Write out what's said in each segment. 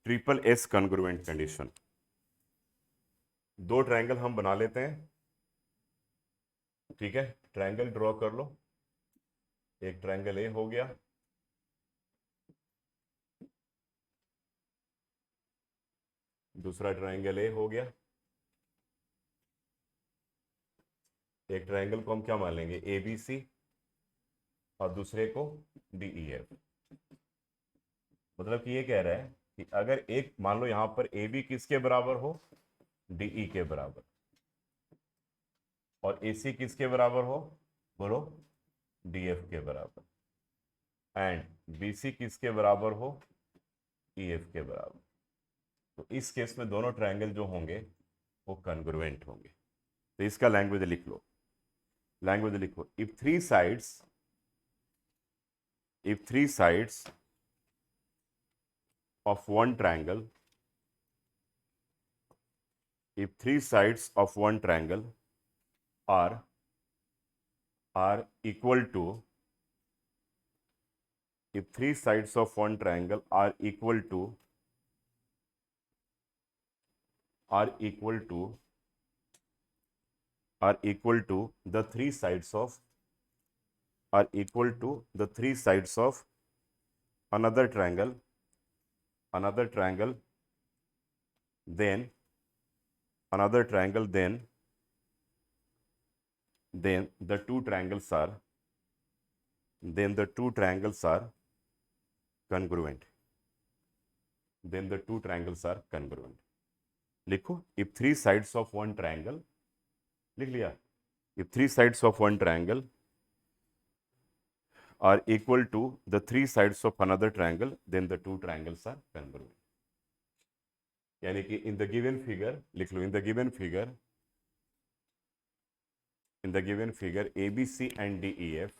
Triple S congruent condition. दो triangle हम बना लेते हैं, ठीक है। ट्रायंगल ड्रॉ कर लो। एक ट्रायंगल ए हो गया, दूसरा ट्रायंगल ए हो गया। एक ट्रायंगल को हम क्या मान लेंगे, ए बी सी, और दूसरे को डी ई एफ। मतलब कि ये कह रहा है कि अगर एक मान लो यहां पर ए बी किसके बराबर हो, डीई के बराबर, और ए सी किसके बराबर हो, बोलो, डी एफ के बराबर, एंड बी सी किसके बराबर हो, ई एफ के बराबर। तो इस केस में दोनों ट्रायंगल जो होंगे वो कॉन्ग्रुएंट होंगे। तो इसका लैंग्वेज लिख लो, लैंग्वेज लिखो। If three sides of one triangle, if three sides of one triangle are equal to, if three sides of one triangle are equal to the three sides of another triangle, then the two triangles are congruent. लिखो, if three sides of one triangle, लिख लिया, if three sides of one triangle are equal to the three sides of another triangle, then the two triangles are congruent. यानी कि इन the given figure लिख लो, in the given figure A B C and D E F,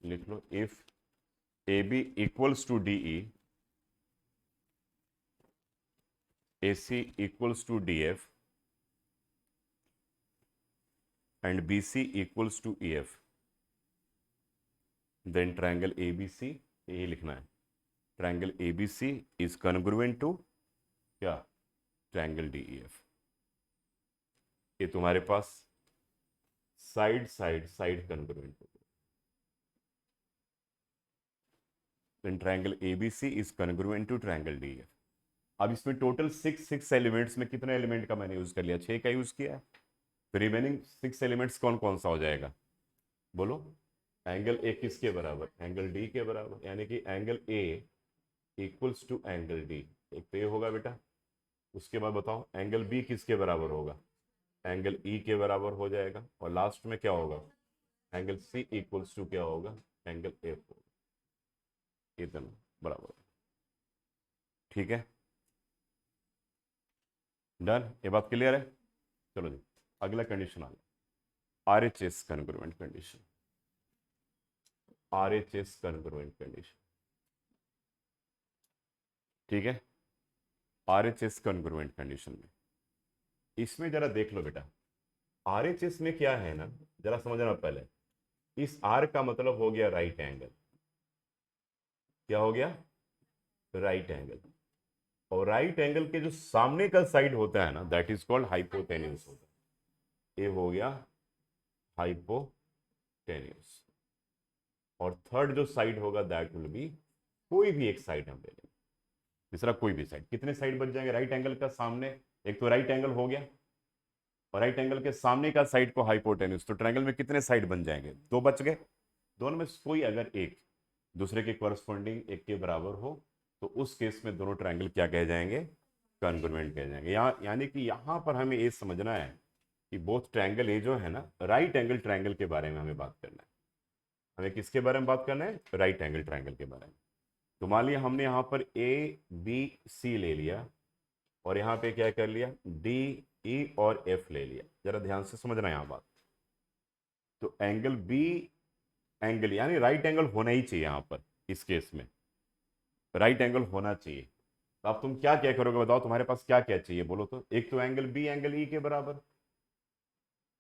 लिख लो, if A B equals to D E, A C equals to D F, and B C equals to E F, then triangle A B C, ये लिखना है, triangle A B C is congruent to क्या, triangle D E F. ये तुम्हारे पास side congruent हो गया। Then triangle A B C is congruent to triangle D E f. अब इसमें टोटल सिक्स एलिमेंट्स में कितने एलिमेंट का मैंने यूज कर लिया, 6 का यूज किया है। तो रिमेनिंग 6 एलिमेंट्स कौन कौन सा हो जाएगा, बोलो। एंगल ए किसके बराबर, एंगल डी के बराबर, यानी कि angle a equals to angle d. एक तो ये होगा बेटा। उसके बाद बताओ एंगल बी किसके बराबर होगा, एंगल ई के बराबर हो जाएगा। और लास्ट में क्या होगा, एंगल सी इक्वल्स टू क्या होगा, एंगल एफ होगा। ये दोनों बराबर, ठीक है, डन। ये बात क्लियर है। चलो जी, अगला कंडीशन आ गया, R H S congruent condition. R H S congruent condition, ठीक है। R H S congruent condition में इसमें जरा देख लो बेटा, आर एच एस में क्या है ना, जरा समझना पहले। इस आर का मतलब हो गया राइट एंगल। क्या हो गया, राइट एंगल। और राइट एंगल के जो सामने का साइड होता है ना, दैट इज कॉल्ड हाइपोटेन्यूज होता है। ये हो गया हाइपोटेन्यूज। और थर्ड जो साइड होगा दैट विल बी, कोई भी एक साइड हम ले लेंगे, तीसरा कोई भी साइड। कितने साइड बच जाएंगे राइट एंगल का सामने, एक तो राइट एंगल हो गया, और राइट एंगल के सामने का साइड को हाइपोटेन्यूज। तो ट्रायंगल में कितने साइड बन जाएंगे, 2 बच गए। दोनों में कोई अगर एक दूसरे के कॉरस्पॉन्डिंग एक के बराबर हो, तो उस केस में दोनों ट्रायंगल क्या कह जाएंगे, कॉन्ग्रुएंट कह जाएंगे। यहाँ यानी कि यहाँ पर हमें ये समझना है कि बोथ ट्रायंगल ये जो है ना, राइट एंगल ट्रायंगल के बारे में हमें बात करना है। हमें किसके बारे में बात करना है, राइट एंगल ट्रायंगल के बारे में। तो मान लिया हमने यहाँ पर ए बी सी ले लिया, और यहाँ पे क्या कर लिया, डी ई और एफ ले लिया। जरा ध्यान से समझना यहाँ बात। तो एंगल बी एंगल यानी राइट एंगल होना ही चाहिए यहाँ पर, इस केस में राइट एंगल होना चाहिए। तो अब तुम क्या क्या करोगे बताओ, तुम्हारे पास क्या क्या चाहिए बोलो तो। एक तो एंगल बी एंगल ई के बराबर,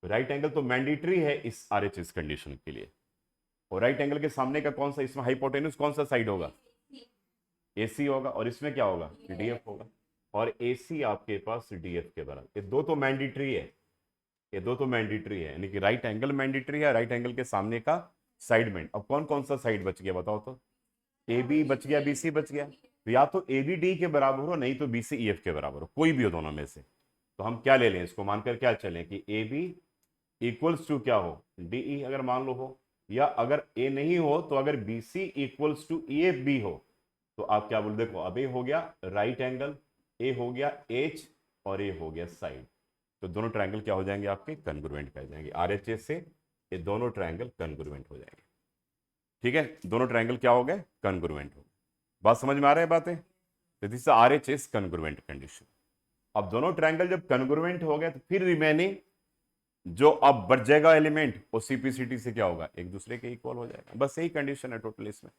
राइट एंगल तो मैंडेटरी है इस आरएचएस कंडीशन के लिए। और राइट एंगल के सामने का कौन सा, इसमें हाइपोटेन्यूज कौन सा साइड होगा, AC होगा और इसमें क्या होगा, DF होगा, और AC आपके पास DF के बराबर। ये दो तो मैंडेटरी है, ये दो तो मैंडेटरी है, यानी कि राइट एंगल मैंडेटरी है, राइट एंगल के सामने का साइड में। अब कौन कौन सा साइड बच गया बताओ तो? AB बच गया, BC बच गया। तो या तो AB D के बराबर हो, नहीं तो BC EF के बराबर हो, कोई भी हो दोनों में से। तो हम क्या ले लें इसको, मानकर क्या चलें कि AB इक्वल्स टू क्या हो, DE अगर मान लो हो, या अगर A नहीं हो तो अगर BC इक्वल्स टू EFB हो, तो आप क्या बोल, देखो अब A हो गया राइट एंगल, A हो गया H, और A हो गया साइड। तो दोनों ट्रायंगल क्या हो जाएंगे आपके, कन्ग्रुएंट कह जाएंगे। RHS से ये दोनों ट्रायंगल कन्ग्रुएंट हो जाएंगे। ठीक है, दोनों ट्रायंगल क्या हो गए, कन्ग्रुएंट हो गए। बात समझ में आ रहा है बातें? तो दिस RHS कन्ग्रुएंट कंडीशन। अब दोनों ट्रायंगल जब कन्ग्रुएंट हो गए तो फिर रिमेनिंग जो अब बच जाएगा एलिमेंट, वो CPCT से क्या होगा, एक दूसरे के इक्वल हो जाएगा। बस यही कंडीशन है टोटल इसमें।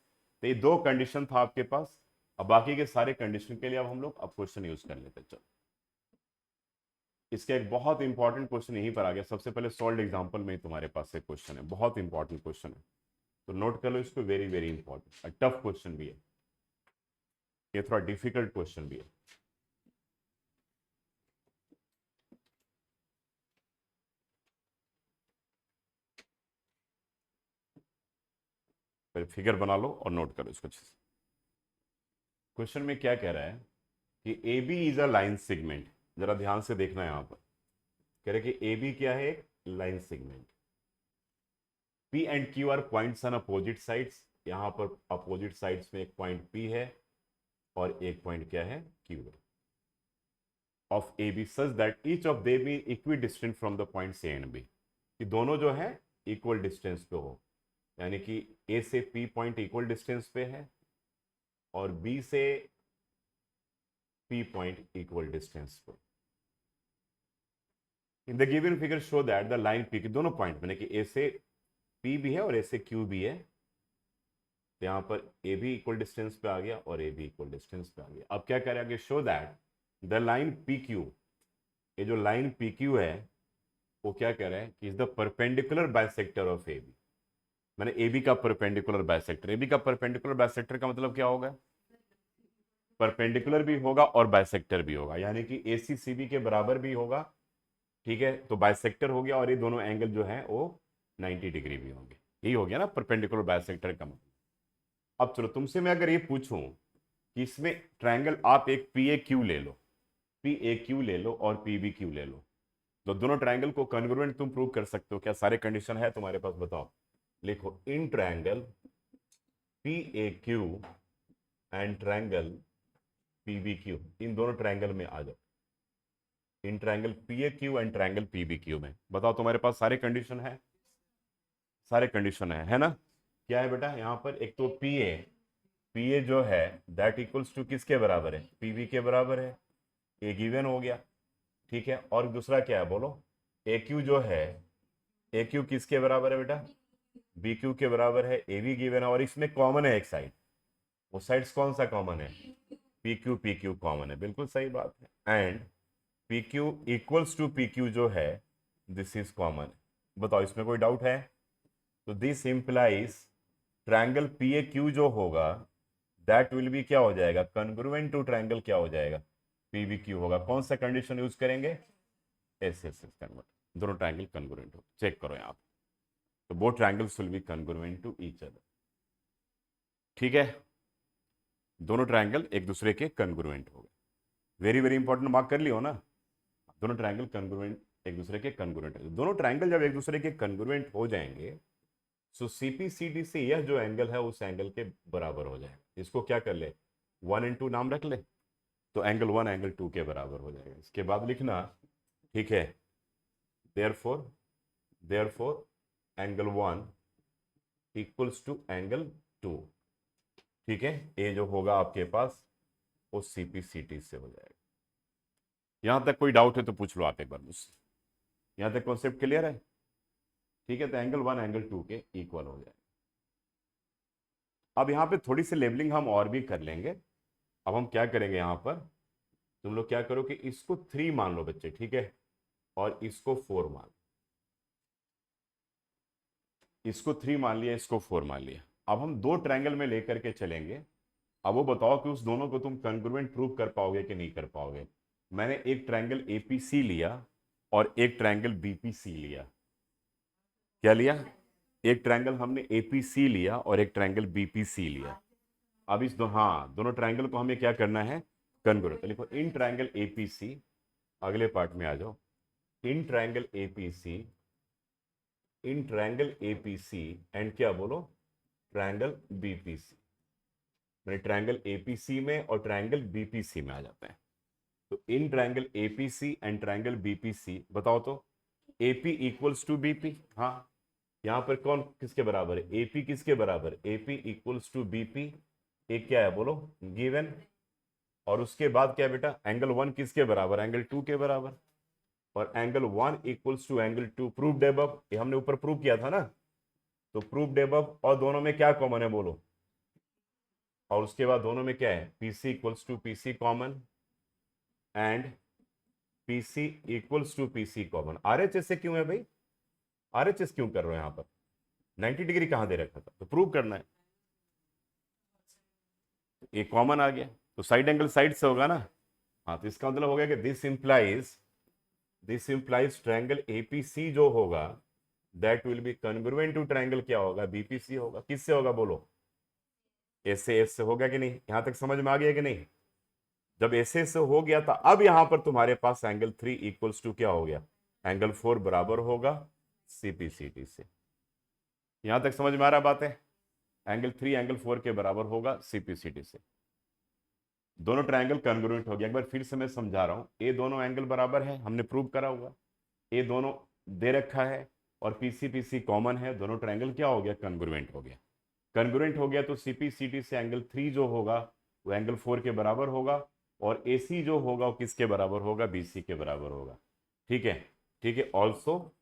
तो ये दो कंडीशन था आपके पास। अब बाकी के सारे कंडीशन के लिए अब हम लोग अब क्वेश्चन यूज कर लेते हैं। चलो, इसका एक बहुत इंपॉर्टेंट क्वेश्चन यहीं पर आ गया। सबसे पहले सॉल्व एग्जांपल में ही तुम्हारे पास एक क्वेश्चन है, बहुत इंपॉर्टेंट क्वेश्चन है, तो नोट कर लो इसको, very very important. Tough question भी है ये, थोड़ा डिफिकल्ट क्वेश्चन भी है। फिर फिगर बना लो और नोट करो इसको अच्छे से। क्वेश्चन में क्या कह रहा है कि a b is a line segment. जरा ध्यान से देखना है यहां पर। कह रहे कि ए बी क्या है, एक line segment. P and Q R points on opposite sides. यहां पर अपोजिट साइड्स में एक पॉइंट पी है और एक पॉइंट क्या है, क्यू है, of A b such that each of they be equidistant from the point a and b. कि दोनों जो है इक्वल डिस्टेंस पे हो, यानी कि ए से पी पॉइंट इक्वल डिस्टेंस पे है और बी से पी पॉइंट इक्वल डिस्टेंस पे। इन the given figure show that the line P के दोनों पॉइंट में, कि ए से पी भी है और ए से क्यू भी है, तो यहां पर ए भी इक्वल डिस्टेंस पे आ गया और ए भी इक्वल डिस्टेंस पे आ गया। अब क्या करेंगे, show that the line P Q, ये जो लाइन पी क्यू है वो क्या कह रहे हैं कि is the perpendicular bisector of A b. मैंने ए बी का परपेंडिकुलर बाइसेक्टर, ए बी का परपेंडिकुलर बाइसेक्टर का मतलब क्या होगा, परपेंडिकुलर भी होगा और बाइसेक्टर भी होगा, यानी कि ए सी सी बी के बराबर भी होगा। ठीक है, तो बाइसेक्टर हो गया, और ये दोनों एंगल जो है वो 90 डिग्री भी होंगे। यही हो गया ना परपेंडिकुलर बाइसेक्टर का मतलब। अब चलो तुमसे मैं अगर ये पूछूं कि इसमें ट्रायंगल आप एक पी ए क्यू ले लो, पी ए क्यू ले लो और पी बी क्यू ले लो, तो दोनों ट्रायंगल को कन्ग्रुएंट तुम प्रूव कर सकते हो क्या? सारे कंडीशन है तुम्हारे पास, बताओ। लिखो, in triangle P A Q and triangle P B Q, इन दोनों ट्रायंगल में आ जाओ। इन triangle P A Q and triangle P B Q में बताओ, तुम्हारे पास सारे कंडीशन है, सारे कंडीशन है ना? क्या है बेटा यहाँ पर, एक तो पी ए जो है दैट इक्वल्स टू किसके बराबर है, पी बी के बराबर है, ए गिवन हो गया। ठीक है, और दूसरा क्या है बोलो, ए क्यू जो है, ए क्यू किसके बराबर है बेटा, बी क्यू के बराबर है, ए बी गिवन है, और इसमें कॉमन है एक साइड, वो साइड्स कौन सा कॉमन है, पी क्यू कॉमन है, बिल्कुल सही बात है। And p q equals to p q जो है, दिस इज कॉमन। बताओ इसमें कोई डाउट है? तो this implies triangle P A Q जो होगा दैट विल बी क्या हो जाएगा, कन्ग्रुएंट टू ट्रायंगल क्या हो जाएगा, पी बी क्यू होगा। कौन सा कंडीशन यूज करेंगे, एस एस एस कन्वर्ट, दोनों ट्रायंगल कन्ग्रुएंट हो, चेक करो यहाँ पे। तो both triangles will be congruent to each other. ठीक है, दोनों ट्रायंगल एक दूसरे के कन्ग्रुएंट हो गए। वेरी वेरी इंपॉर्टेंट, मार्क कर लियो ना। दोनों ट्रायंगल कन्ग्रुएंट, एक दूसरे के कन्ग्रुएंट है। दोनों ट्रायंगल जब एक दूसरे के कन्ग्रुएंट हो जाएंगे, सो सीपीसीडी से यह जो एंगल है उस एंगल के बराबर हो जाए। इसको क्या कर ले, 1 and 2 नाम रख ले, तो एंगल 1 एंगल 2 के बराबर हो जाएगा। इसके बाद लिखना, ठीक है, therefore therefore angle 1 equals to angle 2। ठीक है, ये जो होगा आपके पास वो सीपीसीटी से हो जाएगा। यहां तक कोई डाउट है तो पूछ लो आप एक बार मुझसे। यहां तक कॉन्सेप्ट क्लियर है? ठीक है, तो एंगल 1 एंगल 2 के इक्वल हो जाएगा। अब यहाँ पे थोड़ी सी लेबलिंग हम और भी कर लेंगे। अब हम क्या करेंगे यहाँ पर, तुम लोग क्या करो कि इसको 3 मान लो बच्चे, ठीक है, और इसको 4 मान, इसको 3 मान लिया, इसको 4 मान लिया। अब हम दो ट्रायंगल में लेकर के चलेंगे, अब वो बताओ कि उस दोनों को तुम कॉन्ग्रुएंट प्रूव कर पाओगे कि नहीं कर पाओगे। मैंने एक ट्रायंगल एपीसी लिया और एक ट्रायंगल बीपीसी लिया। क्या लिया? एक ट्रायंगल हमने एपीसी लिया और एक ट्रायंगल बीपीसी लिया। अब इस हाँ, दोनों ट्रायंगल को हमें क्या करना है? कॉन्ग्रुएंट। तो लिखो इन ट्रायंगल एपीसी, अगले पार्ट में आ जाओ। इन triangle APC, in triangle APC and क्या बोलो? Triangle BPC. मैंने ट्रायंगल एपीसी में और ट्रायंगल बीपीसी में आ जाते हैं। तो in triangle APC and triangle BPC बताओ तो। एपी इक्वल्स टू बीपी, हाँ। यहां पर कौन किसके बराबर है? एपी किसके बराबर? AP equals to BP. एक क्या है बोलो? गिवन। और उसके बाद क्या बेटा? एंगल 1 किसके बराबर? एंगल 2 के बराबर। और angle 1 equals to angle 2 proved above, ये हमने ऊपर प्रूव किया था ना। तो प्रूव्ड अबव, और दोनों में क्या कॉमन है बोलो? और उसके बाद दोनों में क्या है? PC equals to PC common and PC equals to PC common. RHS से क्यों है भाई? आरएचएस क्यों कर रहे हो यहां पर? 90 डिग्री कहां दे रखा था? तो प्रूव करना है। ये कॉमन आ गया, तो साइड एंगल साइड से होगा ना। हाँ, तो इसका मतलब हो गया कि दिस इंप्लाइज ट्रायंगल एपीसी जो होगा that will be congruent to triangle क्या होगा? बीपीसी होगा। किससे होगा बोलो? ऐसे एस से होगा कि नहीं? यहां तक समझ में आ गया कि नहीं? जब ऐसे से हो गया था, अब यहां पर तुम्हारे पास एंगल 3 इक्वल्स टू क्या हो गया? एंगल 4 बराबर होगा सीपीसीटी से। यहां तक समझ में आ रहा बात है? एंगल 3 एंगल 4 के बराबर होगा सीपीसीटी से। दोनों ट्रायंगल कॉन्ग्रुएंट हो गया। एक बार फिर से मैं समझा रहा हूं, ये दोनों एंगल बराबर है, हमने प्रूव करा हुआ। ये दोनों दे रखा है और पीसी पीसी कॉमन है, दोनों ट्रायंगल क्या हो गया? कॉन्ग्रुएंट हो गया। कॉन्ग्रुएंट हो गया तो सीपीसीटी से एंगल 3 जो होगा वो एंगल 4 के बराबर होगा, और एसी जो होगा वो किसके बराबर होगा? बीसी के बराबर होगा। ठीक है, ठीक है। Also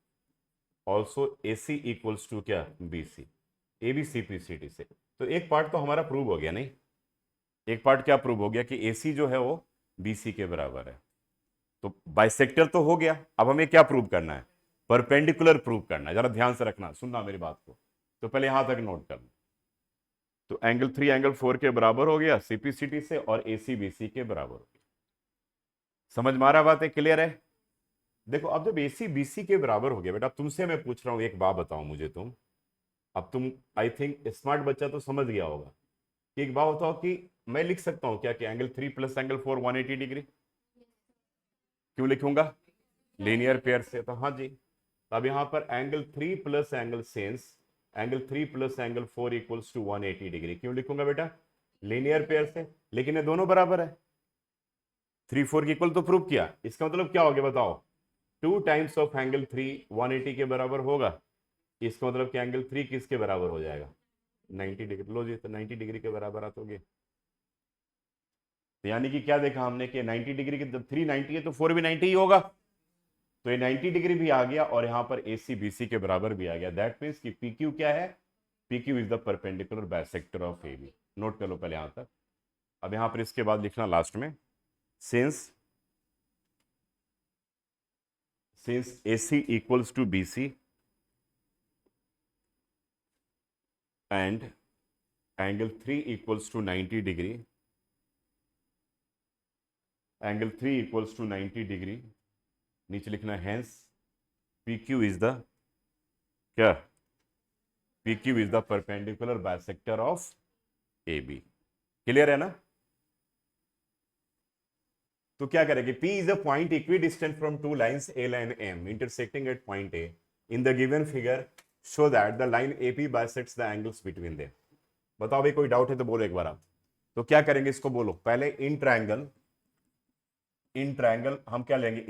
also AC equals to क्या? बीसी। ए बी सीपीसीटी से। तो एक पार्ट तो हमारा प्रूव हो गया नहीं? एक पार्ट क्या प्रूव हो गया? कि एसी जो है वो बीसी के बराबर है। तो बाइसेक्टर तो हो गया, अब हमें क्या प्रूव करना है? परपेंडिकुलर प्रूव करना है। जरा ध्यान से रखना, सुनना मेरी बात को। तो पहले यहां तक नोट करना। तो एंगल 3 एंगल 4 के बराबर हो गया सीपीसीटी से, और एसी बीसी के बराबर हो गया। समझ में आ रहा बात है? क्लियर है? देखो, अब जब एसी बीसी के बराबर हो गया बेटा, तुमसे मैं पूछ रहा हूं, एक बात बताओ मुझे तुम। अब तुम, आई थिंक स्मार्ट बच्चा तो समझ गया होगा कि एक बात बताओ कि मैं लिख सकता हूं क्या कि एंगल 3 प्लस एंगल 4 180 डिग्री? क्यों लिखूंगा? लीनियर पेयर से। तो हाँ जी, अब यहां पर angle 3 plus angle sense, angle 3 plus angle 4 equals to 180 degree. क्यों लिखूंगा बेटा? लीनियर पेयर से। लेकिन ये दोनों बराबर है, 3 4 की इक्वल तो प्रूव किया। इसका मतलब क्या हो गया बताओ? 2 टाइम्स ऑफ एंगल 3 180 के बराबर होगा। इसका मतलब कि एंगल 3 किसके बराबर हो जाएगा? 90 डिग्री। लो जी, तो 90 डिग्री के बराबर आ तो यानी कि क्या देखा हमने कि 90 डिग्री की, जब 3 90 है तो 4 भी 90 ही होगा। तो ये 90 डिग्री भी आ गया, और यहां पर एसी बीसी के बराबर भी आ गया। दैट मीन्स कि पी क्यू क्या है? P Q is the perpendicular bisector of A B. Note कर लो पहले यहां तक। अब यहां पर इसके बाद लिखना लास्ट में, since AC equals to BC and angle 3 equals to 90 degree, angle 3 equals to 90 degree, नीचे लिखना hence PQ is the क्या? PQ is the perpendicular bisector of AB। Clear है ना? तो क्या करेंगे? P is a point equidistant from two lines A line M intersecting at point A in the given figure, show that the line AP bisects the angles between them। बताओ भाई, कोई doubt है तो बोलो एक बार आप। तो क्या करेंगे इसको बोलो। पहले इन ट्रायंगल हम क्या लेंगे?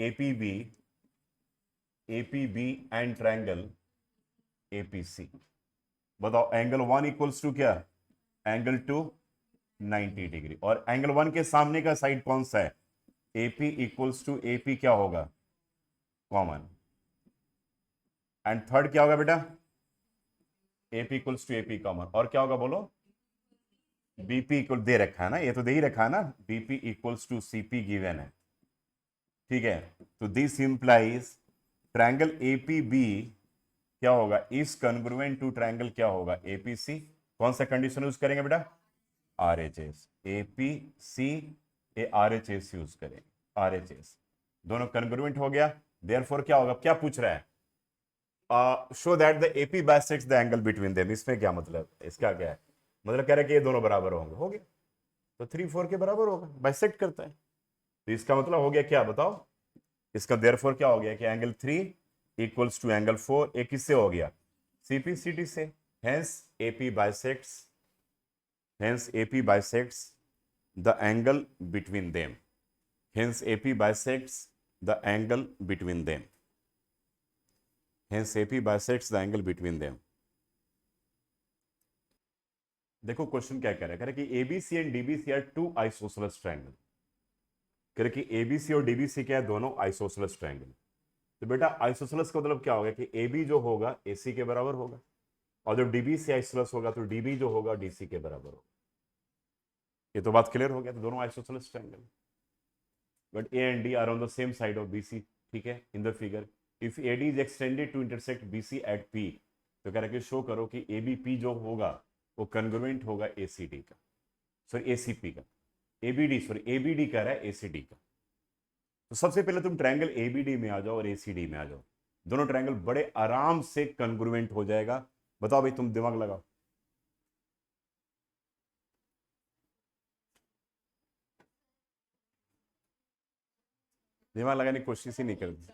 APB and triangle APC. बताओ एंगल 1 इक्वल्स टू क्या? Angle 2 90 degree. और एंगल 1 के सामने का साइड कौन सा है? एपी इक्वल्स टू एपी क्या होगा? कॉमन। एंड थर्ड क्या होगा बेटा? AP equals to AP common. और क्या होगा बोलो? बीपी इक्वल दे रखा है ना, ये तो दे ही रखा है ना, BP equals to CP given है। ठीक है, तो दिस इंप्लाइज ट्रायंगल एपीबी क्या होगा? इज कॉन्ग्रुएंट टू ट्रायंगल क्या होगा? एपीसी। कौन सा कंडीशन यूज करेंगे बेटा? RHS, APC ए RHS यूज करें, RHS दोनों कन्ग्रुएंट हो गया। देयरफॉर क्या होगा, क्या पूछ रहा है, show that the AP bisects the angle between them. इसमें क्या मतलब, इसका क्या है मतलब, कह रहा है कि ये दोनों बराबर होंगे, हो गया तो 3 4 के बराबर होगा, बाइसेक्ट करता है। तो इसका मतलब हो गया क्या बताओ, इसका देयरफॉर क्या हो गया कि एंगल 3 इक्वल्स टू एंगल 4, एक किससे हो गया, CPCT से। Hence AP bisects, hence AP bisects the angle between them, hence AP bisects the angle between them, hence AP bisects the angle between them. देखो क्वेश्चन क्या कह रहा है कि ABC and DBC are two isosceles triangle. कह रहे कि ABC और DBC क्या है, दोनों आइसोसेलेस ट्रायंगल। तो बेटा आइसोसेलेस का मतलब क्या होगा कि AB जो होगा AC के बराबर होगा, और जब DBC आइसोसेलेस होगा तो DB जो होगा DC के बराबर होगा। ये तो बात क्लियर हो गया, तो दोनों isosceles triangle, but A and D are on the same side of BC। ठीक है, in the figure if AD is extended to intersect BC at P, तो कह रहा है कि शो करो कि ABP जो होगा वो कन्ग्रुएंट होगा ACD का, सॉरी ACP का, ABD सॉरी ABD कह रहा है ACD का। तो सबसे पहले तुम ट्रायंगल ABD में आ जाओ और ACD में आ जाओ, दोनों ट्रायंगल बड़े आराम से कन्ग्रुएंट हो जाएगा। बताओ भाई, तुम दिमाग लगाओ। दिमाग लगाने की कोशिश ही नहीं करती।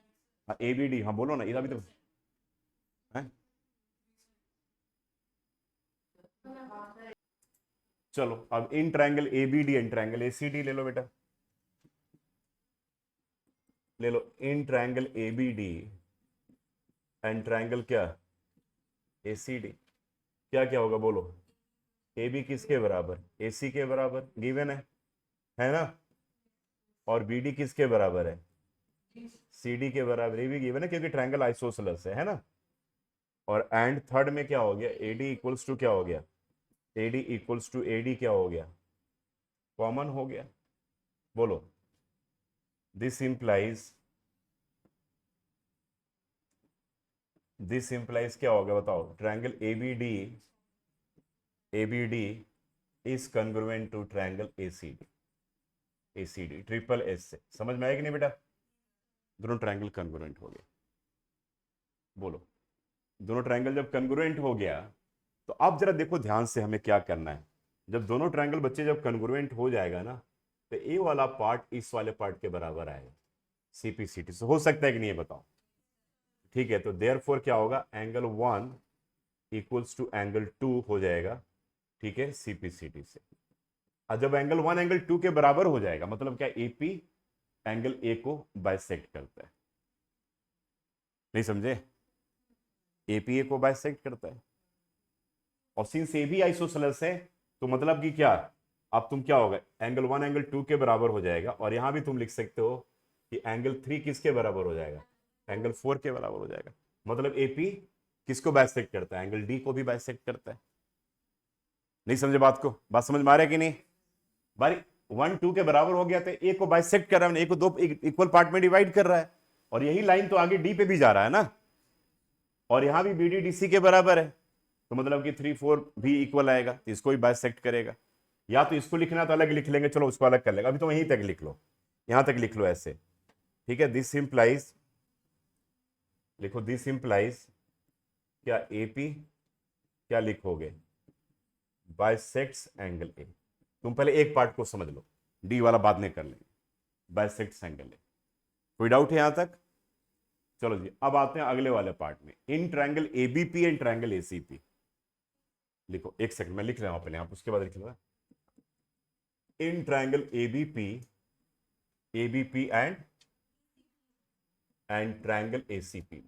हाँ ABD, हाँ बोलो ना, इधर भी तो है। चलो अब इन triangle ABD and triangle ACD ले लो बेटा, ले लो इन ट्रायंगल ABD एंड ट्रायंगल क्या ACD। क्या क्या होगा बोलो, AB किसके बराबर, AC के बराबर गिवन है ना, और BD किसके बराबर है, CD के बराबर, ये भी गिवन है क्योंकि ट्रायंगल आइसोसेलेस है ना। और एंड थर्ड में क्या हो गया, AD इक्वल्स टू क्या हो गया, AD इक्वल्स टू AD क्या हो गया, कॉमन हो गया। बोलो, दिस इंप्लाइज क्या हो गया बताओ, triangle ABD is congruent to triangle ACD triple S से। समझ में आएगी नहीं बेटा, दोनों ट्रायंगल कन्ग्रुएंट हो गए। बोलो, दोनों ट्रायंगल जब कन्ग्रुएंट हो गया तो अब जरा देखो ध्यान से हमें क्या करना है। जब दोनों ट्रायंगल बच्चे जब कन्ग्रुएंट हो जाएगा ना, तो ए वाला पार्ट इस वाले पार्ट के बराबर आएगा, CPCT से। हो सकता है कि नहीं ये बताओ, ठीक है। तो देयरफॉर क्या होगा, एंगल 1 इक्वल्स टू एंगल 2 हो जाएगा, ठीक है, CPCT से। और जब एंगल 1 एंगल 2 के बराबर हो जाएगा मतलब क्या, AP एंगल A को बाइसेक्ट करता है। नहीं समझे, AP A को बाइसेक्ट करता है, और सिंस ए भी आइसोसेलेस है तो मतलब कि क्या, अब तुम क्या होगा, एंगल 1 एंगल 2 के बराबर हो जाएगा, और यहां भी तुम लिख सकते हो कि एंगल 3 किसके बराबर हो जाएगा, एंगल 4 के बराबर हो जाएगा। मतलब AP किसको बाइसेक्ट करता है, एंगल D को भी बाइसेक्ट करता है। नहीं समझे बात को, बात समझ में आ रहा है कि नहीं भाई, 1 2 के बराबर हो गया तो ए को बाइसेक्ट कर रहा है, ए को दो इक्वल पार्ट में डिवाइड कर रहा है, और यही लाइन तो आगे D पे भी जा रहा है ना, और यहां भी BD DC के बराबर है, तो मतलब कि 3 4 भी इक्वल आएगा, तो इसको भी बाइसेक्ट करेगा। या तो इसको लिखना तो अलग लिख लेंगे, चलो उसको अलग कर लेगा, अभी तो वहीं तक लिख लो, यहां तक लिख लो ऐसे, ठीक है। दिस इंप्लाइज, लिखो दिस इंप्लाइज क्या, AP क्या लिखोगे, बाइसेक्ट्स एंगल A। तुम पहले एक पार्ट को समझ लो, D वाला बाद में कर लेंगे, बाइसेक्ट्स एंगल A। कोई डाउट है यहां तक, चलो जी अब आते हैं अगले वाले पार्ट में, इन triangle ABP and triangle ACP। लिखो एक सेकंड मैं लिख रहा हूं पहले, आप उसके बाद लिख लो। इन triangle ABP and triangle ACP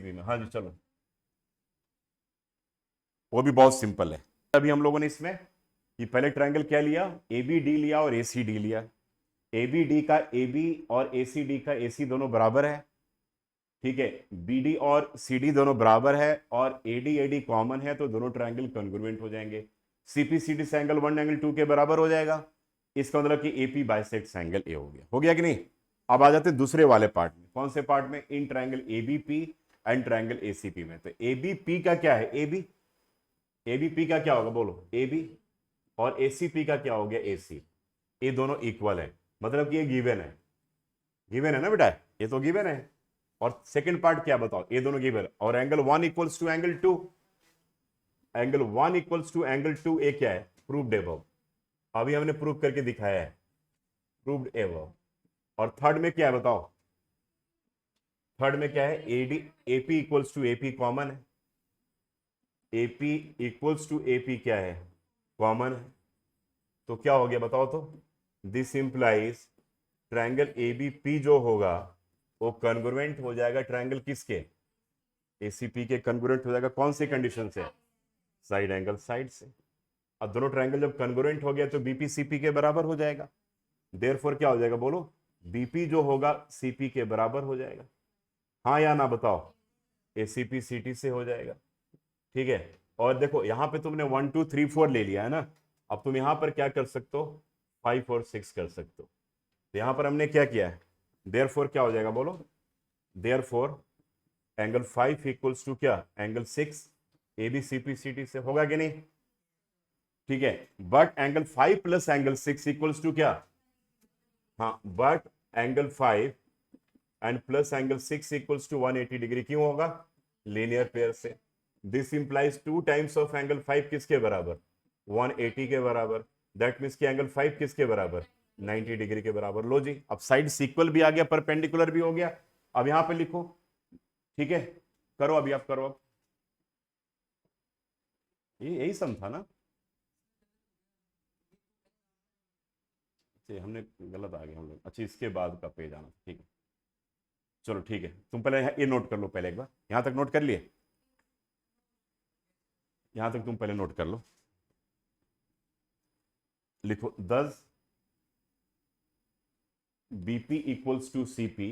में, हाँ जी चलो, वो भी बहुत सिंपल है। अभी हम लोगों ने इसमें ये पहले ट्रायंगल क्या लिया, ABD लिया और ACD लिया। ABD का AB और ACD का AC दोनों बराबर है, ठीक है। BD और CD दोनों बराबर है, और AD कॉमन है, तो दोनों ट्रायंगल कॉन्ग्रुएंट हो जाएंगे। CPCD से एंगल 1 एंगल 2 के बराबर हो जाएगा, इसका मतलब कि AP बाइसेक्ट्स एंगल A हो गया कि नहीं। अब आ जाते हैं दूसरे वाले पार्ट में, कौन से पार्ट में, इन triangle ABP and triangle ACP में। तो ABP का क्या है, AB ABP का क्या होगा बोलो, AB और एसीपी का क्या हो गया एसी, ये दोनों इक्वल है, मतलब कि ये गिवन है, गिवन है ना बेटा, ये तो गिवन है। और सेकंड पार्ट क्या बताओ, ये दोनों गिवन, और angle 1 equals to angle 2, angle 1 equals to angle 2, ये क्या है, प्रूव्ड एबव, अभी हमने प्रूव करके दिखाया है, प्रूव्ड एबव। और थर्ड में क्या है बताओ, थर्ड में क्या है, AD AP equals to AP common है, एपी इक्वल्स टू एपी क्या है, कॉमन है, तो क्या हो गया बताओ तो, दिस इंप्लाइज ट्रायंगल एबीपी जो होगा वो कन्ग्रुएंट हो जाएगा ट्रायंगल किसके, एसीपी के कन्ग्रुएंट हो जाएगा, कौन सी कंडीशन से, साइड एंगल साइड से। अब दोनों ट्रायंगल जब कन्ग्रुएंट हो गया तो बीपी सीपी के बराबर हो जाएगा, देयरफॉर क्या हो जाएगा बोलो, बीपी जो होगा सीपी के बराबर हो जाएगा, हाँ या ना बताओ, एसीपी सीटी से हो जाएगा, ठीक है। और देखो यहाँ पे तुमने 1 2 3 4 ले लिया है ना, अब तुम यहाँ पर क्या कर सकते हो, 5 और 6 कर सकते हो, तो यहाँ पर हमने क्या किया है, देयरफॉर क्या हो जाएगा बोलो, देयरफॉर एंगल 5 इक्वल्स टू क्या, angle 6, A B C P C T से होगा कि नहीं, ठीक है। But angle 5 plus angle 6 equals to क्या, हाँ, but angle 5 and plus angle 6 equals to 180 degree, क्यों होगा, लीनियर पेयर से। This implies 2 times of angle 5 किसके बराबर, 180 के बराबर, दैट मीन्स कि एंगल 5 किसके बराबर, 90 डिग्री के बराबर। लो जी, अब साइड सीक्वल भी आ गया, परपेंडिकुलर भी हो गया, अब यहां पे लिखो, ठीक है, करो अभी, आप करो, अब ये यही सम था ना, हमने गलत आ गए हम लोग, अच्छा इसके बाद का पेज आना, ठीक है, चलो ठीक है, तुम पहले ये नोट कर लो, पहले एक बार यहां तक नोट कर लिए, यहां तक तुम पहले नोट कर लो, लिखो 10 BP equals to CP,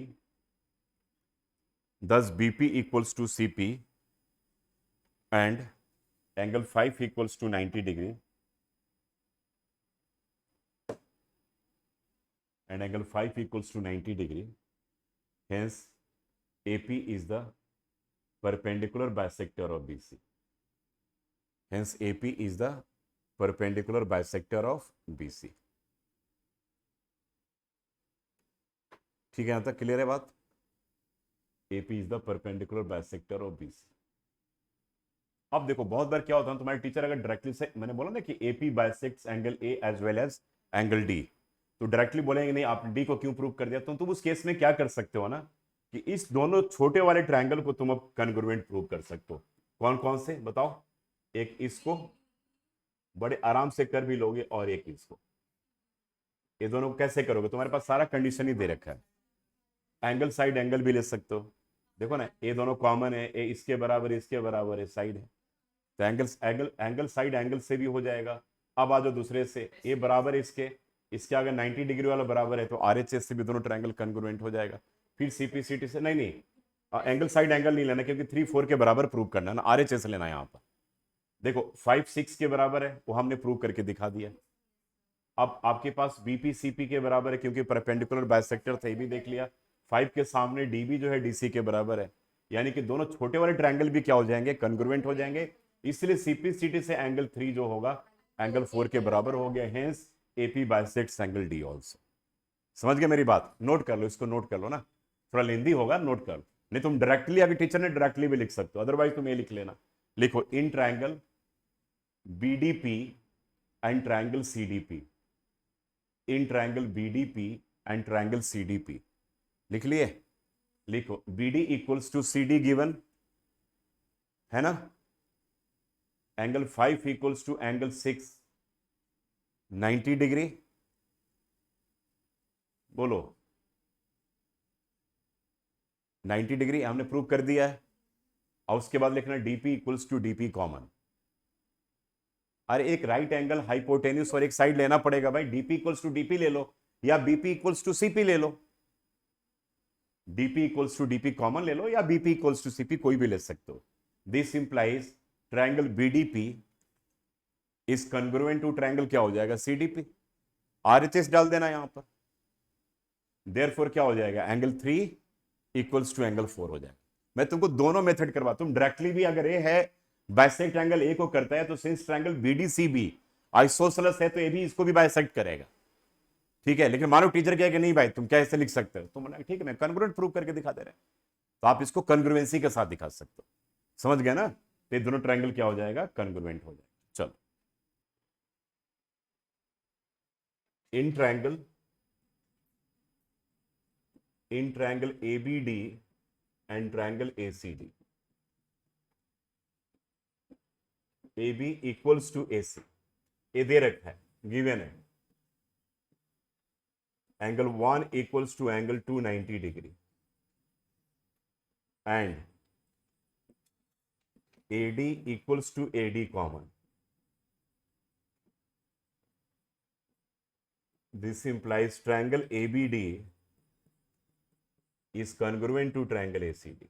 10 BP equals to CP and angle 5 equals to 90 degree and angle 5 equals to 90 degree, hence AP is the perpendicular bisector of BC, hence AP is the perpendicular bisector of BC, ठीक है, यहां तक clear है बात, AP is the perpendicular bisector of BC। अब देखो बहुत बार क्या होता है, तुम्हारे टीचर अगर डायरेक्टली से, मैंने बोला ना कि AP bisects angle A as well as angle D, तो डायरेक्टली बोलेंगे नहीं आप डी को क्यों प्रूव कर दिया, तो तुम उस केस में क्या कर सकते हो ना, कि इस दोनों छोटे वाले ट्रायंगल को तुम अब कन्ग्रुएंट प्रूव कर सकते हो, कौन कौन से बताओ, एक इसको बड़े आराम से कर भी लोगे, और एक इसको, ये दोनों कैसे करोगे, तुम्हारे पास सारा कंडीशन ही दे रखा है, एंगल साइड एंगल भी ले सकते हो, देखो ना ये दोनों कॉमन है, ये इसके बराबर है साइड है, तो एंगल साइड एंगल से भी हो जाएगा। अब आ जाओ दूसरे से, ये बराबर है इसके अगर 90 डिग्री वाला बराबर है तो आरएचएस से भी दोनों ट्रायंगल कन्ग्रुएंट हो जाएगा, फिर सीपीसीटी से, नहीं एंगल साइड एंगल नहीं लेना, क्योंकि 3 4 के बराबर प्रूव करना है ना, आरएचएस लेना है यहाँ पर, देखो 5 6 के बराबर है, वो हमने प्रूव करके दिखा दिया। अब आपके पास बीपी सीपी के बराबर है, क्योंकि परपेंडिकुलर बाइसेक्टर थे, भी देख लिया, 5 के सामने डीबी जो है डीसी के बराबर है, यानी कि दोनों छोटे वाले ट्रायंगल भी क्या हो जाएंगे, कन्ग्रुएंट हो जाएंगे, इसलिए सीपीसीटी से एंगल 3 जो होगा एंगल 4 के बराबर हो गया, hence AP bisects angle D also. समझ गए मेरी बात, नोट कर लो, इसको नोट कर लो ना, थोड़ा लेंदी होगा, नोट कर लो, नहीं तुम डायरेक्टली, अगर टीचर ने डायरेक्टली भी लिख सकते हो, अदरवाइज तुम ये लिख लेना, लिखो in triangle BDP and triangle CDP, in triangle BDP and triangle CDP, लिख लिए, लिखो BD equals to CD given है ना, angle 5 equals to angle 6 90 degree, बोलो 90 डिग्री हमने प्रूव कर दिया है, और उसके बाद लिखना DP equals to DP common, अरे एक राइट एंगल हाइपोटेन्यूस और एक साइड लेना पड़ेगा भाई, डीपी इक्वल्स टू डीपी ले लो, या बीपी इक्वल्स टू सीपी ले लो, DP equals to DP common ले लो, या बीपी इक्वल्स टू सीपी कोई भी ले सकते हो। This implies triangle BDP is congruent to triangle क्या हो जाएगा, सीडीपी, आरएचएस डाल देना यहां पर, देयरफॉर क्या हो जाएगा, एंगल 3 इक्वल्स टू एंगल 4 हो जाएगा। मैं तुमको दोनों मेथड करवा, तुम डायरेक्टली भी अगर ये है बाइसेक्ट एंगल ए को करता है, तो सिंस ट्रायंगल बीडीसी भी आइसोसेलेस है तो ये भी इसको भी बाइसेक्ट करेगा, ठीक है। लेकिन मानो टीचर कहे कि नहीं भाई तुम क्या ऐसे लिख सकते हो, तो बोला ठीक है मैं कॉन्ग्रुएंट प्रूव करके दिखा दे रहे हैं, तो आप इसको कॉन्ग्रुएंसी के साथ दिखा सकते हो। समझ गए ना, तो ये दोनों ट्रायंगल क्या हो जाएगा, कॉन्ग्रुएंट हो जाएगा। चलो, in triangle ABD and triangle ACD, AB equals to AC, ये दे रखा है, गिवन है, angle 1 equals to angle 290 degree and AD equals to AD common. This implies triangle ABD is congruent to triangle ACD,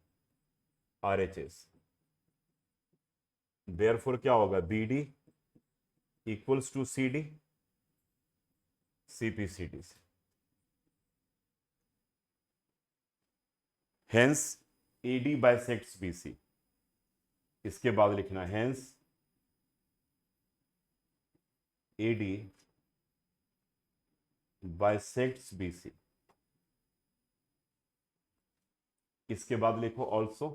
RHS. Therefore क्या होगा, BD equals to CD, CPCD से. Hence AD bisects BC. इसके बाद लिखना hence AD bisects BC. इसके बाद लिखो also,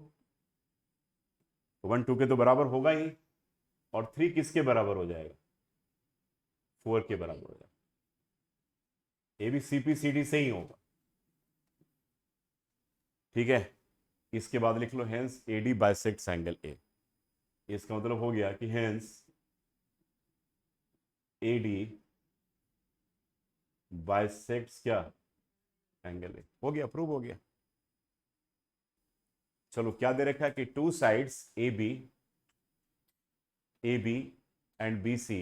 1 2 के तो बराबर होगा ही, और 3 किसके बराबर हो जाएगा, 4 के बराबर हो जाएगा, ये भी CPCD से ही होगा, ठीक है। इसके बाद लिख लो hence AD bisects angle A, इसका मतलब हो गया कि हेंस AD बाइसेक्ट्स क्या, एंगल A, हो गया, प्रूव हो गया। चलो क्या दे रखा है कि two sides AB and BC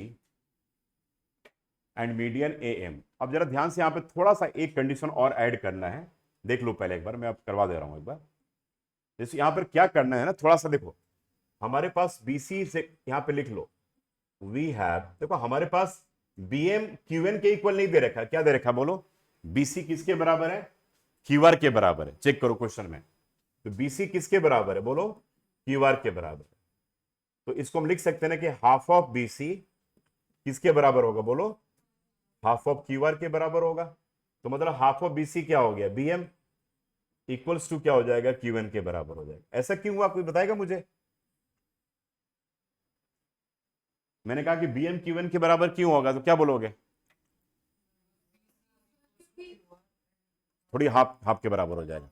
and median AM। अब जरा ध्यान से यहां पे थोड़ा सा एक कंडीशन और ऐड करना है, देख लो पहले एक बार, मैं अब करवा दे रहा हूं एक बार। जैसे यहां पर क्या करना है ना, थोड़ा सा देखो, हमारे पास BC से यहां पे लिख लो, वी हैव, देखो हमारे पास BM QN के इक्वल नहीं दे रखा, क्या दे रखा बोलो, BC किसके बराबर है, QR के बराबर है, चेक करो क्वेश्चन में, तो BC किसके बराबर है बोलो, QR के बराबर है। तो इसको हम लिख सकते हैं ना कि हाफ ऑफ BC किसके बराबर होगा बोलो, हाफ ऑफ QR के बराबर होगा। तो मतलब हाफ ऑफ BC क्या हो गया, BM इक्वल्स टू क्या हो जाएगा, QN के बराबर हो जाएगा। ऐसा क्यों हुआ, कोई बताएगा मुझे। मैंने कहा कि BM QN के बराबर क्यों होगा, तो क्या बोलोगे, थोड़ी हाफ हाफ के बराबर हो जाएगा।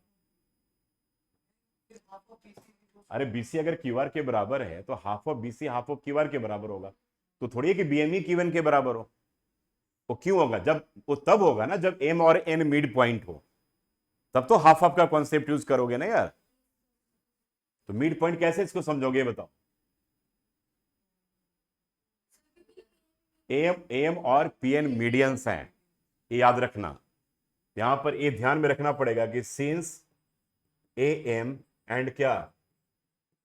अरे BC अगर QR के बराबर है तो half of BC half of QR के बराबर होगा, तो थोड़ी है कि BM QN के बराबर हो। वो क्यों होगा, जब वो तब होगा ना जब M और N मिड पॉइंट हो, तब तो हाफ हाफ का कॉन्सेप्ट यूज करोगे ना यार। तो मिड पॉइंट कैसे इसको समझोगे बताओ। AM और PN मीडियंस हैं, ये याद रखना। यहां पर ये ध्यान में रखना पड़ेगा कि सिंस AM एंड क्या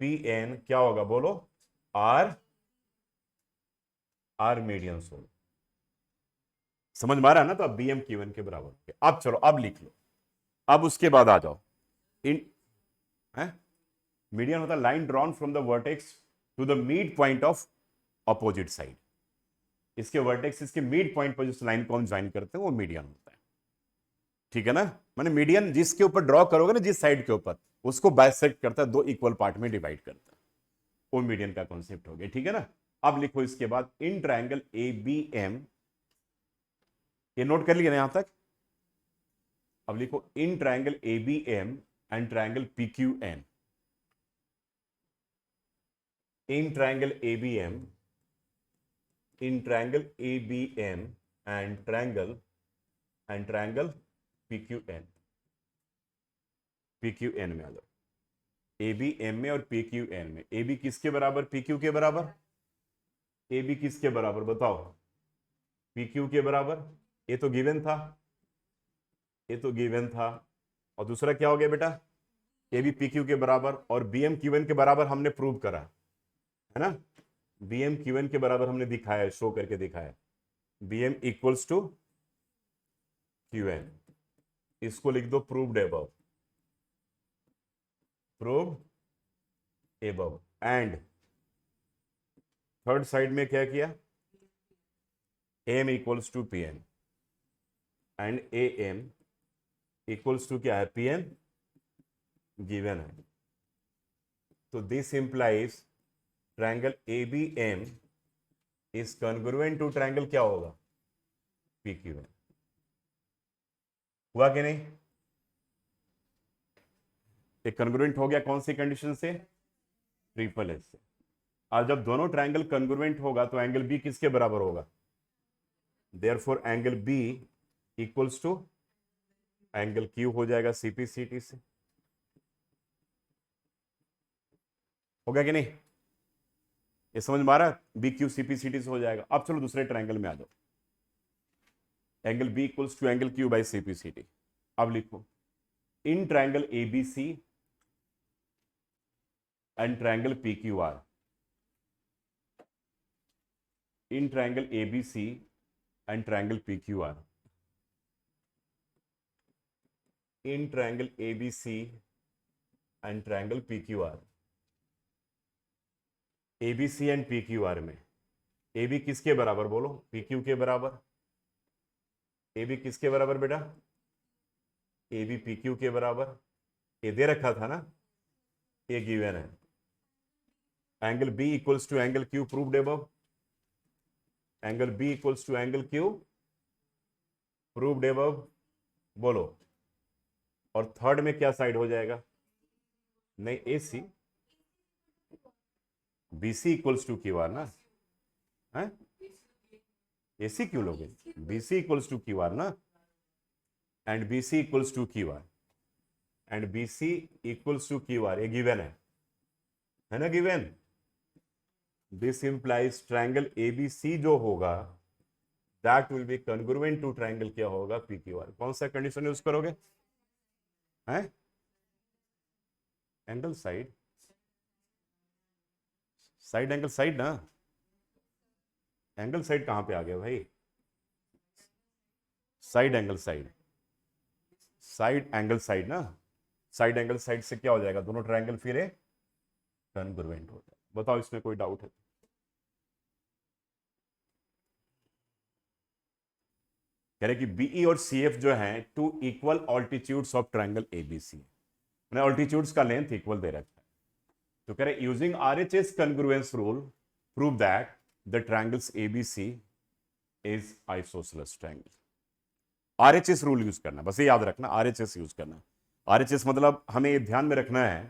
PN क्या होगा बोलो, आर मीडियंस होगा। समझ में आ रहा है ना, तो अब BM QN के बराबर। अब चलो अब लिख लो, अब उसके बाद आ जाओ, इन मीडियन होता है line drawn from the vertex to the mid point of opposite side. इसके वर्टेक्स इसके मिड पॉइंट पर जिस लाइन को हम ज्वाइन करते हैं वो मीडियन होता है, ठीक है ना। माने मीडियन जिसके ऊपर ड्रॉ करोगे ना, जिस साइड के ऊपर, उसको बाइसेक्ट करता है, दो इक्वल पार्ट में डिवाइड करता है, वो मीडियन का कॉन्सेप्ट हो गया, ठीक है ना। अब लिखो इसके बाद इन ट्रायंगल ABM, ये नोट कर लिया ना यहां तक। अब लिखो in triangle ABM and triangle PQN, in triangle ABM and triangle PQN में आ जाओ, ABM में और PQN में। AB किसके बराबर, PQ के बराबर, AB किसके बराबर बताओ, PQ के बराबर। ये तो गिवन था, और दूसरा क्या हो गया बेटा, AB PQ के बराबर, और BM QN के बराबर हमने प्रूव करा है ना, BM QN के बराबर हमने दिखाया, शो करके दिखाया, BM इक्वल्स टू QN। इसको लिख दो proved above, and third side में क्या किया, M equals to P M and A M equals to क्या है, पी एम गिवन है। तो this implies triangle A B M is congruent to triangle क्या होगा, पी क्यू एम। हुआ कि नहीं? एक कॉन्ग्रुएंट हो गया कौन सी कंडीशन से, ट्रिपल एस से। और जब दोनों ट्रायंगल कॉन्ग्रुएंट होगा तो एंगल बी किसके बराबर होगा, therefore angle B equals to angle Q हो जाएगा सीपीसीटी से। हो गया कि नहीं? ये समझ में आ रहा है? बी क्यू सीपीसीटी से हो जाएगा। अब चलो दूसरे ट्रायंगल में आ जाओ। Angle B equals to angle Q by CPCT. अब लिखो in triangle ABC and triangle PQR, in triangle ABC and triangle PQR, in triangle ABC and triangle PQR. ABC and PQR में ए बी किसके बराबर बोलो, P Q के बराबर। A B किसके बराबर बेटा, ए बी पी क्यू के बराबर। ए दे रखा था ना, ए गिवन है। Angle B equals to angle Q proved above. Angle B equals to angle Q proved above बोलो। और थर्ड में क्या साइड हो जाएगा, नहीं A C, B C equals to Q R ना है, ए सी क्यों लोगे, B C equals to Q R ना, and B C equals to Q R, and B C equals to Q R. ये given है ना, given. This implies triangle ABC जो होगा that will be congruent to triangle क्या होगा, PQR. कौन सा कंडीशन यूज करोगे, हैं? Angle side, side angle side ना, एंगल साइड कहां पे आ गया भाई, side angle side, side angle side ना। साइड एंगल साइड से क्या हो जाएगा, दोनों ट्रायंगल फिर कॉन्ग्रुएंट हो जाए। बताओ इसमें कोई डाउट है? कह रहे कि बीई और सीएफ जो हैं two equal altitudes of triangle ABC, मैंने ऑल्टीट्यूड्स का लेंथ इक्वल दे रखा है। तो कह रहे using RHS congruence rule prove that the triangles ABC is isosceles triangle. RHS rule use करना, बस ये याद रखना, आरएचएस यूज करना। आरएचएस मतलब हमें ये ध्यान में रखना है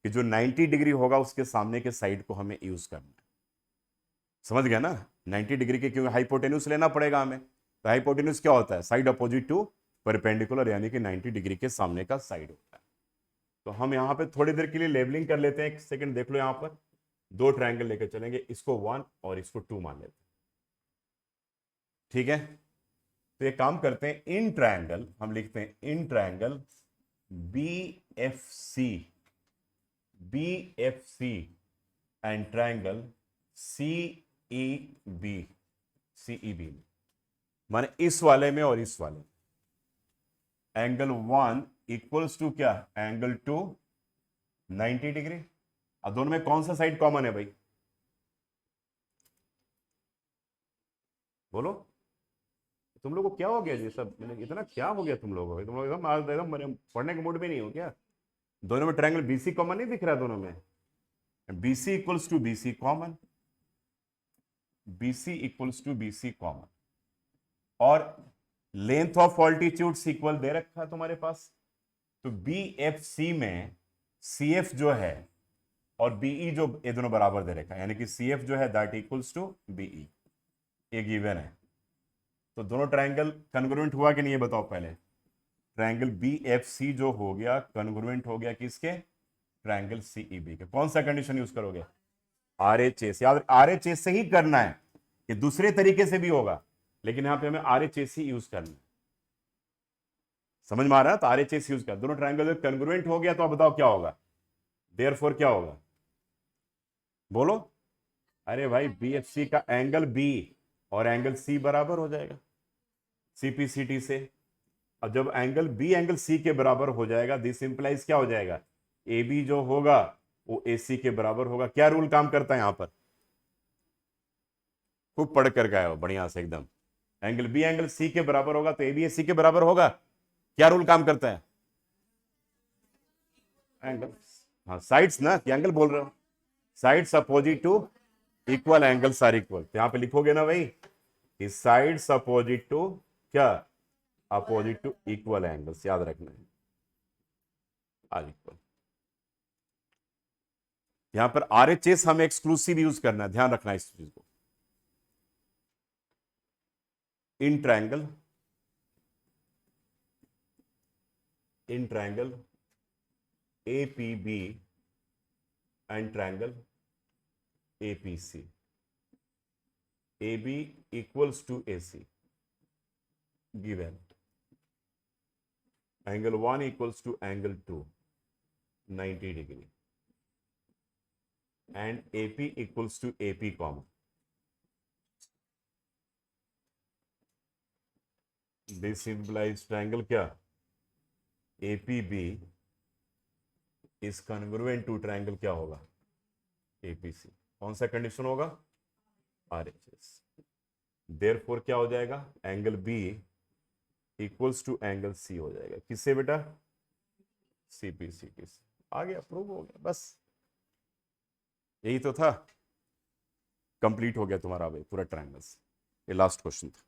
कि जो 90 डिग्री होगा उसके सामने के साइड को हमें यूज करना है। समझ गया ना? 90 डिग्री के क्योंकि हाइपोटेन्यूज लेना पड़ेगा हमें। तो हाइपोटेन्यूज क्या होता है, साइड अपोजिट टू परपेंडिकुलर, यानी कि 90 डिग्री के सामने का साइड होता है। तो हम यहाँ पे थोड़ी देर के लिए लेबलिंग कर लेते हैं। एक सेकंड देख लो, यहाँ पर दो ट्रायंगल लेकर चलेंगे, इसको 1 और इसको 2 मान लेते हैं, ठीक है? तो ये काम करते हैं, इन ट्रायंगल हम लिखते हैं in triangle B F C and triangle C E B, माने इस वाले में और इस वाले, एंगल 1 इक्वल्स टू क्या, एंगल 2 90 डिग्री। अब दोनों में कौन सा साइड कॉमन है भाई, बोलो। तुम लोगों को क्या हो गया जी, सब इतना क्या हो गया तुम लोगों को? तुम लोग एकदम आज एकदम पढ़ने के मूड में नहीं हो क्या? दोनों में ट्रायंगल बीसी कॉमन नहीं दिख रहा, दोनों में BC equals to BC common, BC equals to BC common, और लेंथ ऑफ ऑल्टीट्यूड इक्वल दे रखा है तुम्हारे पास। तो बी एफ सी में सी एफ जो है और बीई जो, ये दोनों बराबर दे रखा है, यानी कि सी एफ जो है दैट इक्वल्स टू बीई, ये गिवन है। तो दोनों ट्रायंगल कॉन्ग्रुएंट हुआ कि नहीं, ये बताओ पहले। ट्रायंगल बी एफ सी जो हो गया कॉन्ग्रुएंट हो गया किसके, ट्रायंगल सीई बी के। कौन सा कंडीशन यूज करोगे, आरएचएस। याद आरएचएस से ही करना है, ये दूसरे तरीके से भी होगा, लेकिन यहां पे हमें आरएचएस ही यूज करना है। समझ में आ रहा है? तो आरएचएस यूज कर, दोनों ट्रायंगल कॉन्ग्रुएंट हो गया तो अब बताओ क्या होगा, देयरफॉर क्या होगा, बोलो। अरे भाई बीएफसी का एंगल बी और एंगल सी बराबर हो जाएगा सीपीसीटी से। अब जब एंगल बी एंगल सी के बराबर हो जाएगा, दिस इंप्लाइज क्या हो जाएगा, ए बी जो होगा वो ए सी के बराबर होगा। क्या रूल काम करता है यहां पर, खूब पढ़ कर गए हो बढ़िया से एकदम। एंगल बी एंगल सी के बराबर होगा तो ए बी ए सी के बराबर होगा। क्या रूल काम करता है? एंगल, हाँ साइड्स ना, कि एंगल बोल रहा हूं, sides opposite to equal angles are equal. तो यहां पे लिखोगे ना भाई कि साइड्स अपोजिट टू क्या, अपोजिट टू इक्वल एंगल्स, याद रखना है आर इक्वल। यहां पर RHS हमें एक्सक्लूसिव यूज करना है, ध्यान रखना इस चीज को। In triangle APB and triangle APC, AB equals to AC, given angle 1 equals to angle 2, 90 degree, and AP equals to AP comma. This implies triangle क्या, APB is congruent to triangle क्या होगा, APC। कौन सा condition होगा, RHS। Therefore क्या हो जाएगा, angle B equals to angle C हो जाएगा, किससे बेटा, CPC के से। आगे अप्रूव हो गया, बस यही तो था, कंप्लीट हो गया तुम्हारा भाई पूरा ट्रायंगल्स। ये लास्ट क्वेश्चन था।